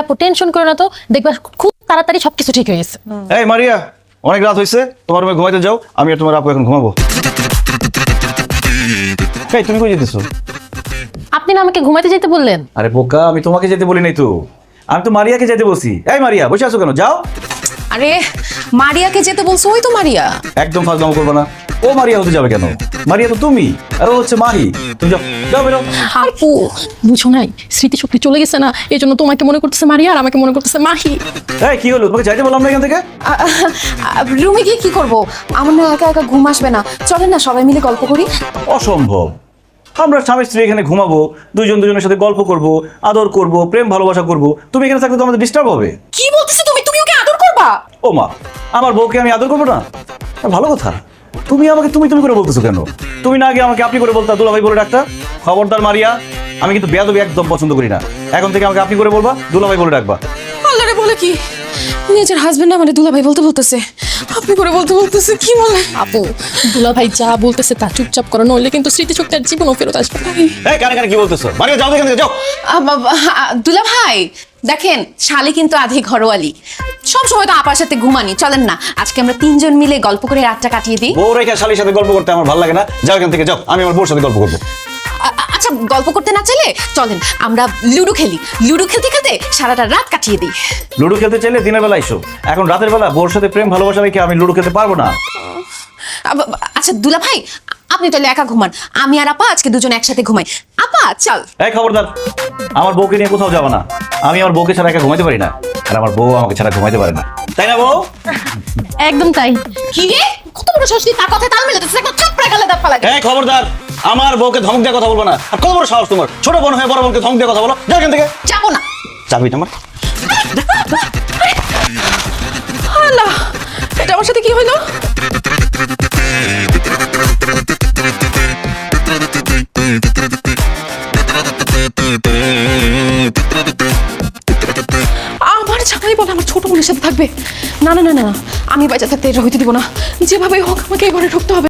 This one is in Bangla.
আপু টেনশন করো না তো, দেখবা খুব তাড়াতাড়ি সবকিছু ঠিক হয়ে গেছে। এই মারিয়া, অনেক রাত হয়েছে, তোমার রুমে ঘুমাইতে যাও, আমি আর তোমার আপু এখন ঘুমাবো। এই তুমি কই যেতেছো? আপনি না আমাকে ঘুমাইতে যেতে বললেন। আরে বোকা, আমি তোমাকে যেতে বলি নাই তো, আমি তো মারিয়াকে যেতে বলছি। এই মারিয়া, বসে আছো কেন? যাও। আরে মারিয়াকে যেতে বলছো, ওই তো মারিয়া। একদম ফাজলামো করবে না, ও মারিয়া হতে যাবে কেন? মারিয়া তো তুমি, আর ও হচ্ছে মাহি। তুমি যাও, যাও বেরো। আপু বুঝো নাই, স্মৃতিশক্তি চলে গেছে না, এই জন্য তোমাকে মনে করতেছে মারিয়া আর আমাকে মনে করতেছে মাহি। এই কি হলো? তোমাকে যাইতে বললাম না এখান থেকে। রুমে গিয়ে কি করব? আমার না একা একা ঘুম আসবে না, চলেন না সবাই মিলে গল্প করি। অসম্ভব, আমরা স্বামী স্ত্রী এখানে ঘুমাবো, দুজন দুজনের সাথে গল্প করব, আদর করব, প্রেম ভালোবাসা করব। তুমি এখানে থাকলে তো আমাদের ডিস্টার্ব হবে। কি বলতেছো তুমি? তুমি ওকে আদর করবা? ও মা, আমার বউকে আমি আদর করবো না? ভালো কথা। তুমি আমাকে তুমি তুমি করে বলতেছো কেন? তুমি না আগে আমাকে আপনি করে বলতা, দুলাভাই বলে ডাকতা। খবরদার মারিয়া, আমি কিন্তু বেয়াদবি একদম পছন্দ করি না। এখন থেকে আমাকে আপনি করে বলবা, দুলাভাই বলে ডাকবা। আল্লাহরে বলে কি, নিজের হাজবেন্ড আমারে দুলাভাই বলতে বলতেছে, আপনি করে বলতে বলতেছে, কি বলে? আপু দুলাভাই যা বলতেছে তা চুপচাপ করো, নইলে কিন্তু স্মৃতিশক্তি আর জীবনও ফেরত আসবে না। এই কানে কানে কি বলতেছো? মারিয়া যাও এখান থেকে, যাও। দুলাভাই দেখেন, শালি কিন্তু আধি ঘরোয়ালি, সব সময় তো আপার সাথে ঘুমানি। চলেন না আজকে আমরা তিনজন মিলে গল্প করে রাতটা কাটিয়ে দিই। বউ রেখে শালির সাথে গল্প করতে আমার ভালো লাগে না। যাও এখান থেকে, যাও। আমি আমার বউর সাথে গল্প করবো। আচ্ছা গল্প করতে না চাইলে চলেন আমরা লুডো খেলি, লুডো খেলতে খেলতে সারাটা রাত কাটিয়ে দিই। লুডো খেলতে চাইলে দিনের বেলা এসো, এখন রাতের বেলা বউর সাথে প্রেম ভালোবাসা রেখে আমি লুডো খেলতে পারবো না। আচ্ছা দুলাভাই, আপনি তাহলে একা ঘুমান, আমি আর আপা আজকে দুজন একসাথে ঘুমাই। আপা চল। এই খবরদার, আমার বউকে নিয়ে কোথাও যাবো না। আমি আমার বউকে ছাড়া একা ঘুমাইতে পারি না, আর আমার বউ আমাকে ছাড়া ঘুমাইতে পারে না। তাই না বউ? একদম তাই। কি রে, কত বড় সাহস, তার কথায় তাল মেলাতেছিস, একটা চাপড়া গালে দাঁত পালা। এই খবরদার, আমার বউকে ধমক দিয়ে কথা বলবো না। আর কত বড় সাহস তোমার, ছোট বোন হয়ে বড় বোনকে ধমক দিয়ে কথা বলো? যাও এখান থেকে। যাবো না। চাবি তোমার। আল্লাহ, এটা আমার সাথে কি হইলো? আমার ছাড়াই বলে আমার ছোট বোনের সাথে থাকবে? না না না না, আমি বাচ্চা থাকতে এটা হইতে দিব না। যেভাবে হোক আমাকে এবারে ঢুকতে হবে।